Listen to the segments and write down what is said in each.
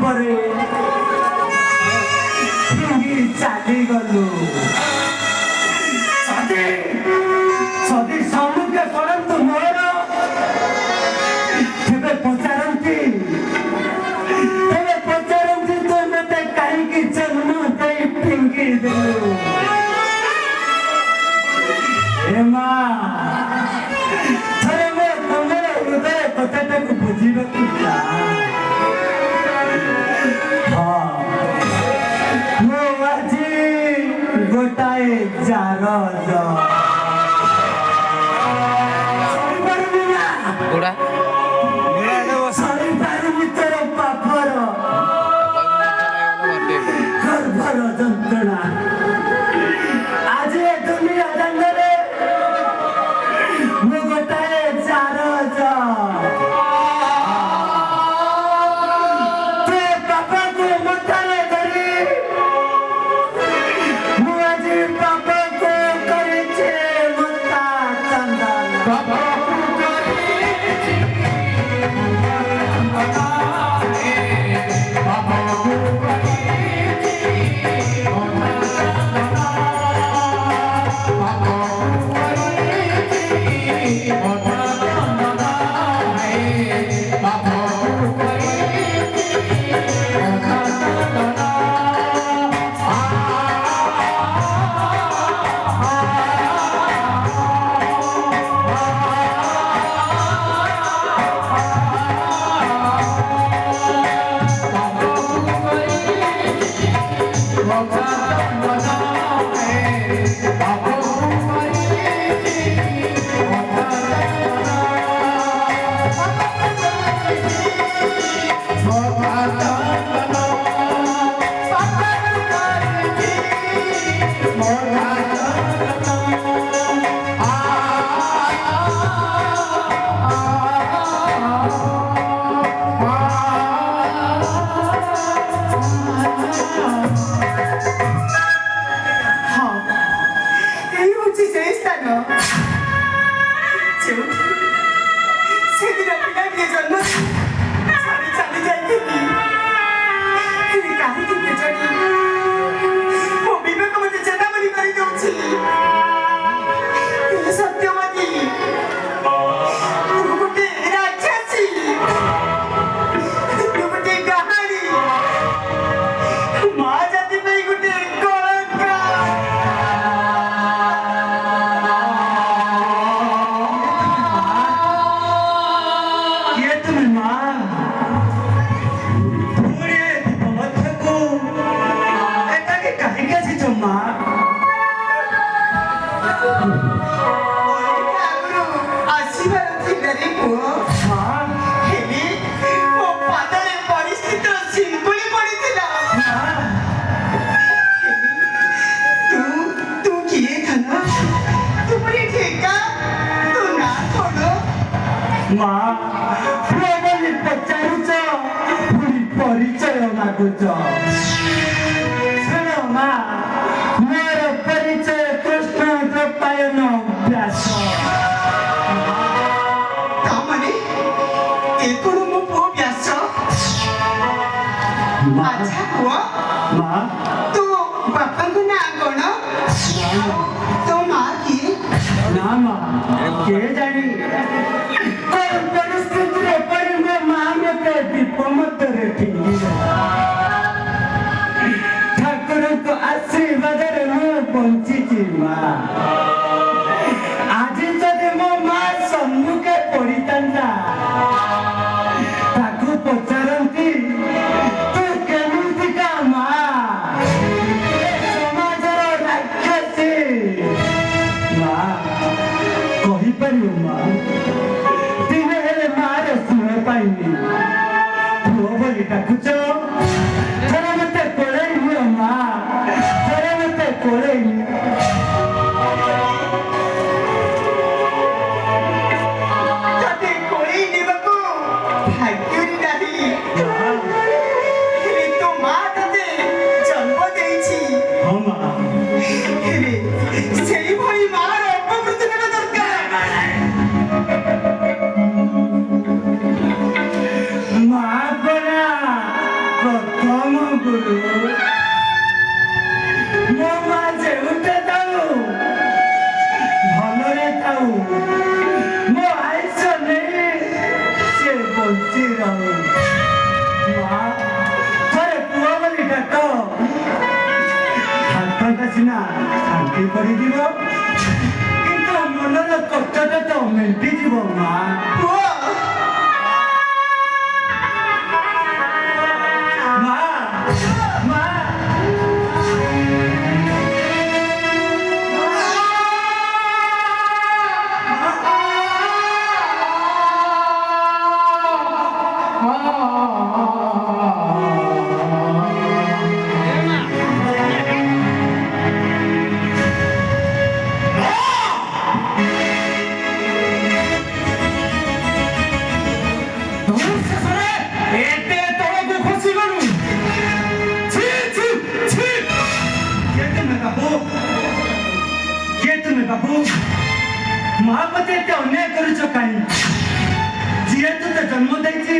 ପରେ ଚାଲିଗଲୁ। ଯଦି ସମ୍ମୁଖେ ପଡ଼ନ୍ତୁ ମୋର ତେବେ ପଚାରନ୍ତି ତୁ ମତେ କାହିଁକି ଜନ୍ମ ଦେଇ ଫିଙ୍ଗି ଦେଲୁ। ଏ ମା ଥରେ ମୁଁ ତମର ହୃଦୟ କଥାଟାକୁ ବୁଝିବାକୁ ଚାହେଁ। ମୁଁ ଆଜି ଗୋଟାଏ ଜାରଜ ସରିପାରୁନି ତୋର ପାପର ଗର୍ଭର ଯନ୍ତ୍ରଣା। ଆଜି ଏ ଦୁନିଆ ଦାଣ୍ଡରେ ମୁଁ ଗୋଟାଏ ଜାରଜ। ତୋ ପାପକୁ ମଥାରେ ଧରି ମୁଁ ଆଜି ପାପକୁ କରିଛି ମଥା ଚନ୍ଦନ। ପରିଚୟ ମାଗୁଛ। ଶୁଣ ମା, ମୋର ପରିଚୟ କୃଷ୍ଣ ଦ୍ରୌପାୟନ ବ୍ୟାସ। ତାମାନେ ଏ କଣ ମୋ ପୁଅ ବ୍ୟାସ? ଆଚ୍ଛା ପୁଅ, ତୋ ବାପାଙ୍କ ନାଁ କଣ? ତୋ ମା କିଏ? ନା ମା, କିଏ ଜାଣି ପରିସ୍ଥିତିରେ ପରି ମୋ ମା ମତେ ଦୀପ ମଧ୍ୟରେ ଫିଙ୍ଗିଦେଲା। ଠାକୁରଙ୍କ ଆଶୀର୍ବାଦରେ ମୁଁ ବଞ୍ଚିଛି ମା। ଆଜି ଯଦି ମୋ ମା ସମ୍ମୁଖେ ପଡ଼ିଥାନ୍ତା, ତାକୁ ପଚାରନ୍ତି ତୁ କେମିତିକା ମା, ସମାଜର ରାକ୍ଷସୀ ମା, କହିପାରିବୁ ମା? ଦିନେ ହେଲେ ମାର ସ୍ନେହ ପାଇନି। ପୁଅ ବୋଲି ଡାକୁଛ, ଥରେ ମତେ କୋଳେଇ ନିଅ ମା, ଥରେ ମତେ କୋଳେଇ ନିଅ। ତତେ କୋଳେଇ ନେବାକୁ ଭାଗ୍ୟରେ ନାହିଁ। ହେଲେ ତୋ ମା ତତେ ଜନ୍ମ ଦେଇଛି। ହଁ ମା, ହେଲେ ସେଇଭଳି ମାର ଅପକୃତ ହେବା ଦରକାର। ମା ପରା ବଞ୍ଚି ରହୁ। ମା ଥରେ ପୁଅ ବୋଲି ଡାକ, ହାତଟା ସିନା ଶାନ୍ତି କରିଯିବ କିନ୍ତୁ ମନର କଷ୍ଟଟା ତ ମେଣ୍ଟିଯିବ ମା। ପୁଅ ମା ମା ବାବୁ ମହାପତି ଏତେ ଅନ୍ୟାୟ କରୁଛ କାହିଁ? ଯିଏ ତୋତେ ଜନ୍ମ ଦେଇଛି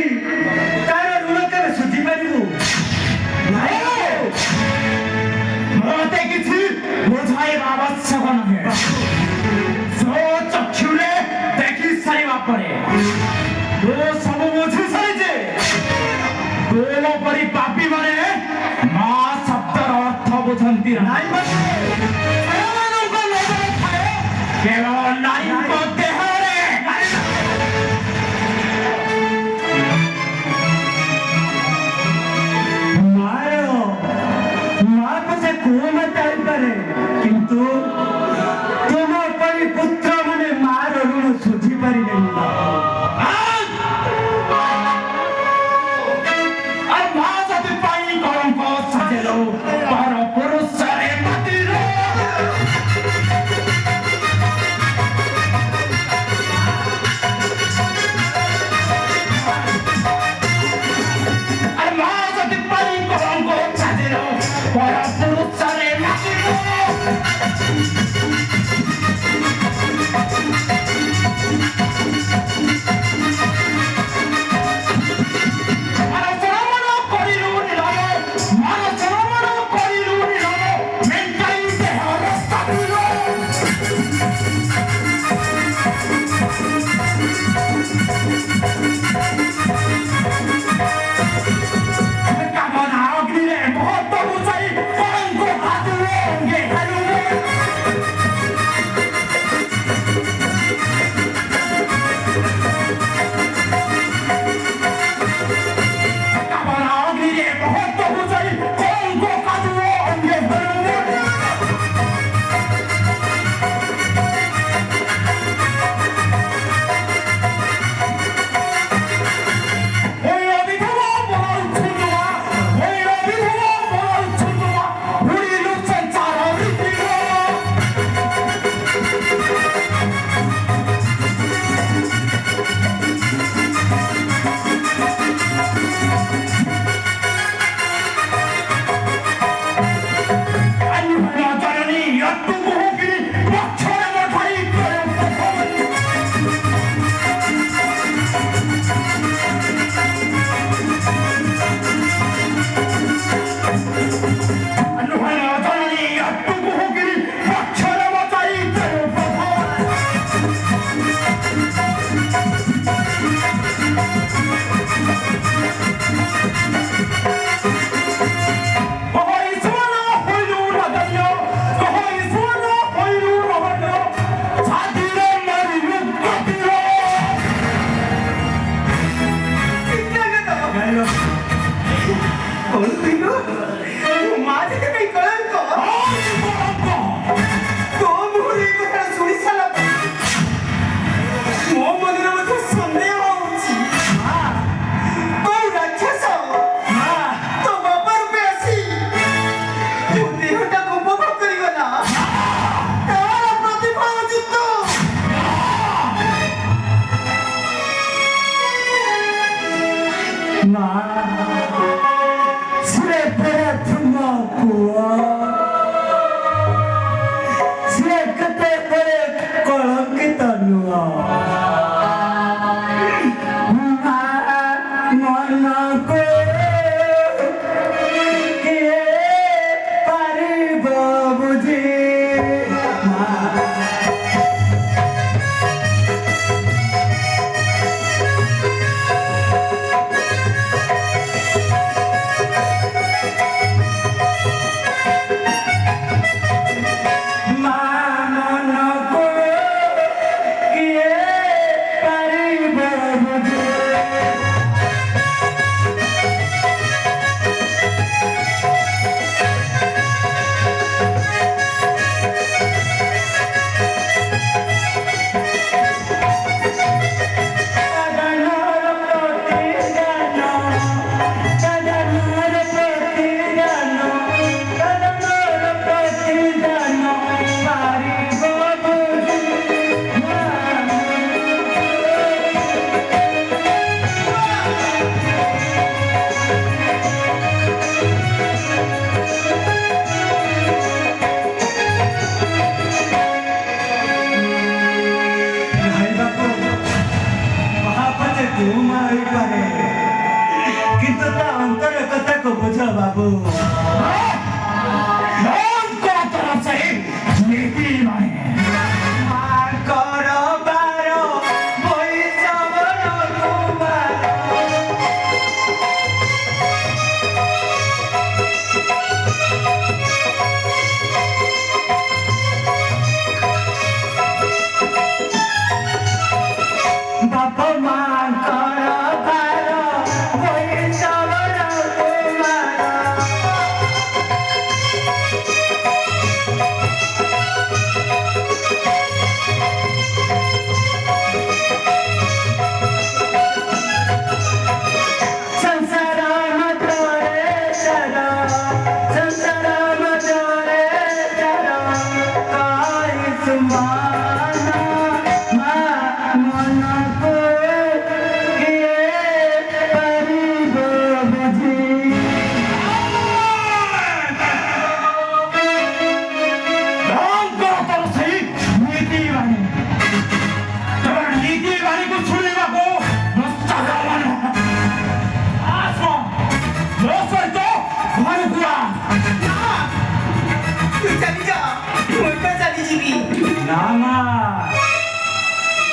ତାର ଋଣ କେବେ ଶୁଝି ପାରିବୁ? ମତେ କିଛି ବୁଝାଇବା ଆବଶ୍ୟକ ନୁହେଁ। ଚକ୍ଷୁରେ ଦେଖି ସାରିବା ପରେ ତୁ ସବୁ ବୁଝି ସାରିଛେ। ତୋ ପରି ପାପୀ ମାନେ ମା ଶବ୍ଦର ଅର୍ଥ ବୁଝନ୍ତି ନାହିଁ। କେବଳ ନାରୀଙ୍କ ଦେହରେ ମାକୁ ସେ କୁହ ଥାଇପାରେ କିନ୍ତୁ ତୁମ ପରି ପୁତ୍ର ମାନେ ମାର ଋଣ ଶୁଝି ପାରିଲେନି। ମା ଜାତି ପାଇଁ କଳଙ୍କ ସାଜେଲ ପର ପୁରୁଷରେ ମାତିର को बुझो बाबू नामा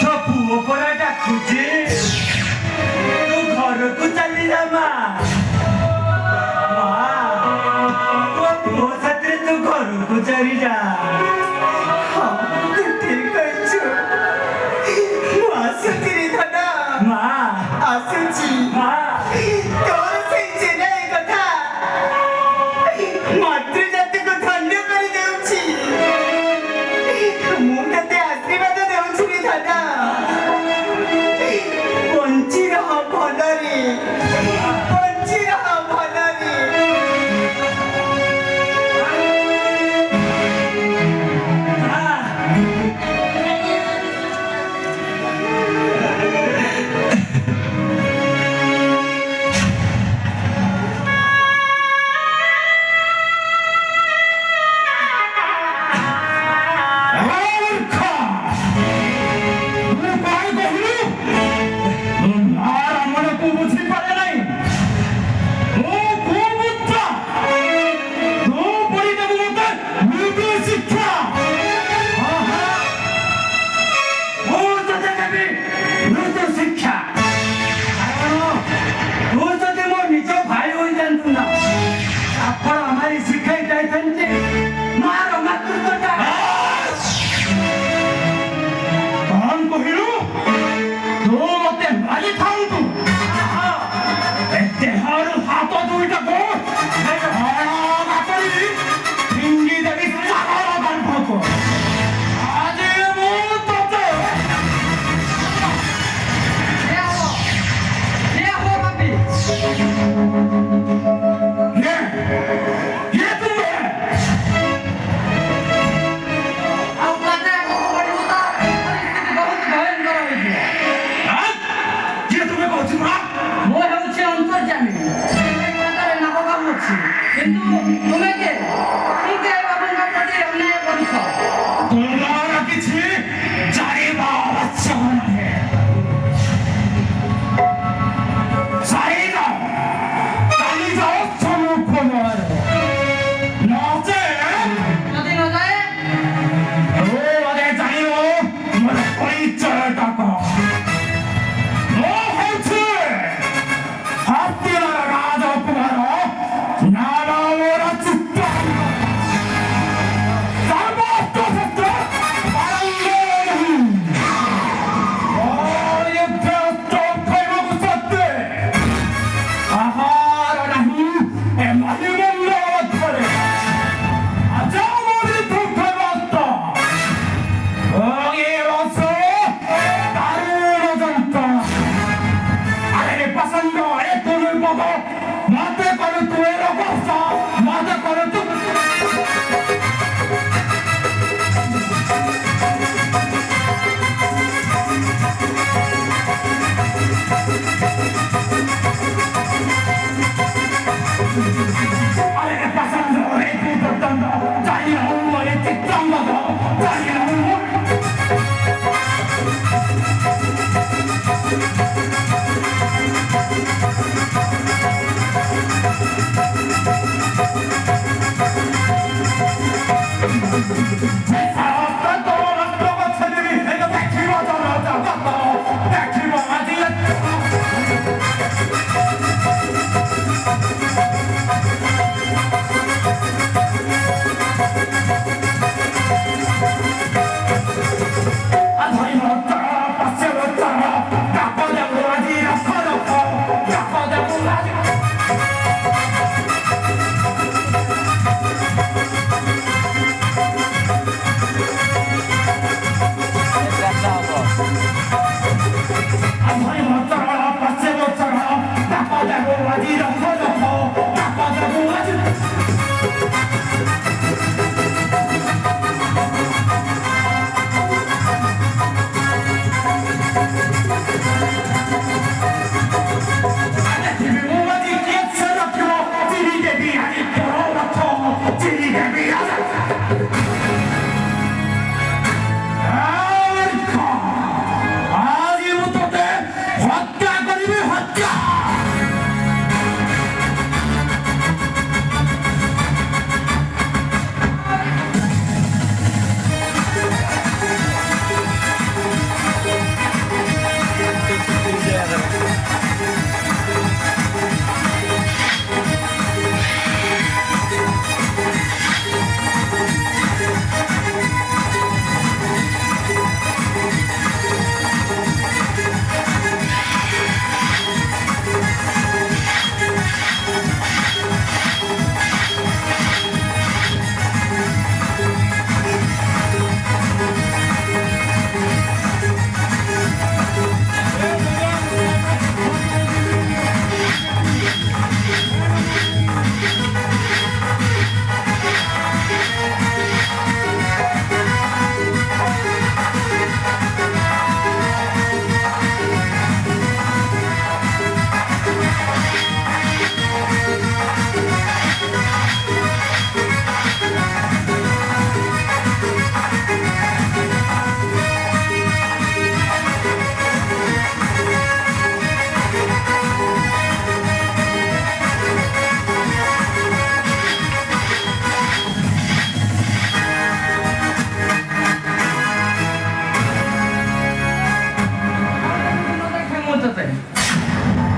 तो पुओ परा डाकुचे तू घर को चली जा माँ तो पुओ साथरे तू घर को चली जा तू ठीक कहଛୁ ମୁଁ ଆସୁଛି ରେ ଧନ माँ ଆସୁଛି माँ ତୋର ସେଇ ଚେନ୍ନାଇ କଥା ମାତୃଜାତିକୁ ଧନ୍ୟ କରି ଦେଉଛି ମୁଁ ତତେ ଆଶୀର୍ବାଦ ଦେଉଛି ରେ ଧନ ବଞ୍ଚି ରହ ଭଲରେ ବଞ୍ଚି ରହ ଭଲରେ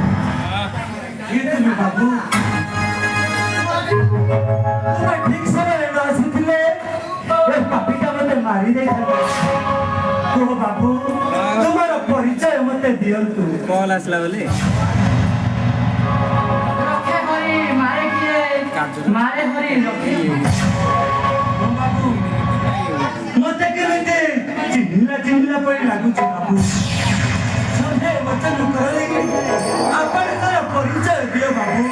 ये तुम्हें बाबू तुम्हें ठीक समय न आसिथिले ए पापिटा मते मारी दे तो बाबू तुम्हारा परिचय मते दियंतु कॉल आसला बोले रखे हरी मारे किए मारे हरी रखे ओ बाबू मते केते चिल्ला पड़ी लागु छ बाबू संधे वचन करले आपणकर परिचय दियो बाबू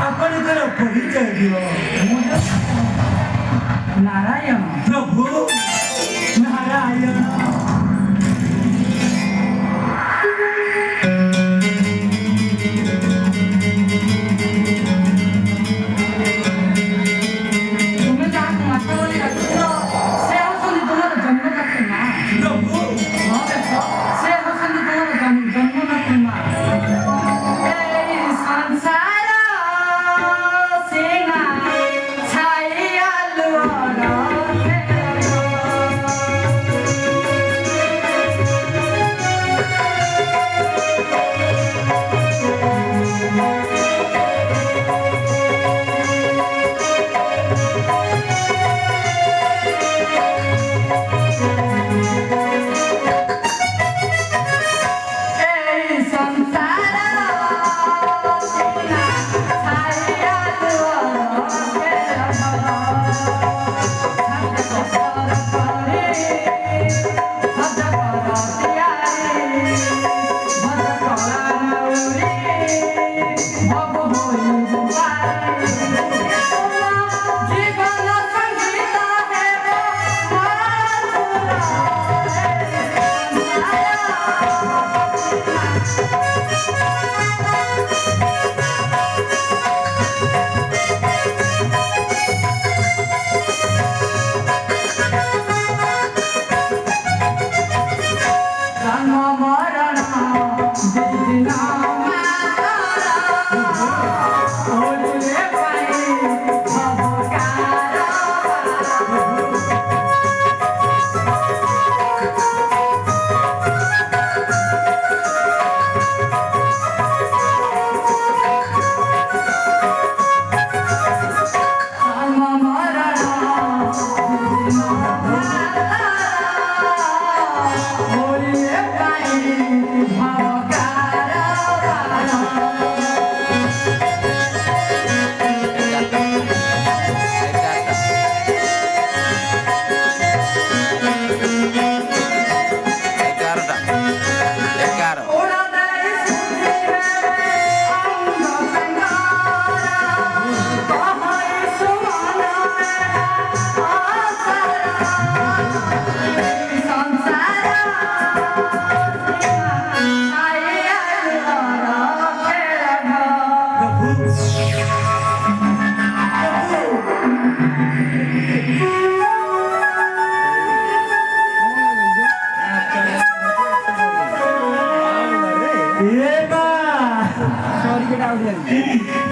आपणकर परिचय दियो नारायण प्रभु नारायण तुम्हें जहाँ माता बोली रखो से हसन तुम्हारा जन्म का माँ प्रभु हाँ देखो से हसन तुम्हारा जन्म का माँ ए संसार सेना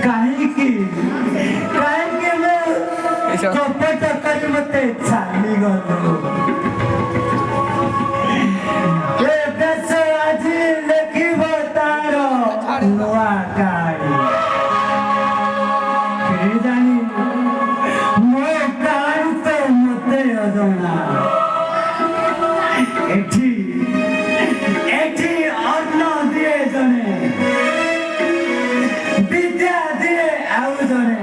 କାହିଁକି କାହିଁକି ମୁଁ କପଟ କରି ମତେ ଛାଡ଼ିଗଲୁ ଏ ଦେଶ ଆଜି ଲେଖିବ ତାର ନୂଆ କାହାଣୀ କେଜାଣି ମୋ କାହାଣୀ ତ ମତେ ଅଜଣା ଏଠି ଏଠି ଅନ୍ନ ଦିଏ ଜଣେ ବିଦ୍ୟା ଦିଏ ଆଉ ଜଣେ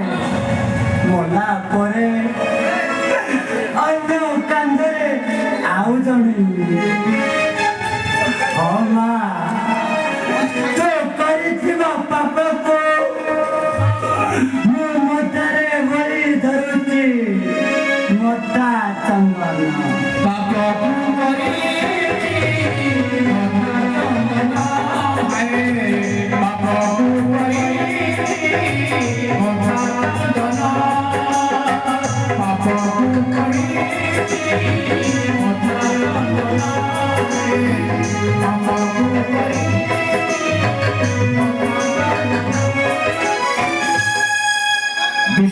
ମଲା ପରେ ଅନ୍ୟ କାନ୍ଧରେ ଆଉ ଜଣେ ହଁ ମା ତୁ କରିଥିବା ପାପକୁ ମୁଁ ମଥାରେ ଭରି ଧରୁଛି ମୋଟା ଚନ୍ଦନ ପାପ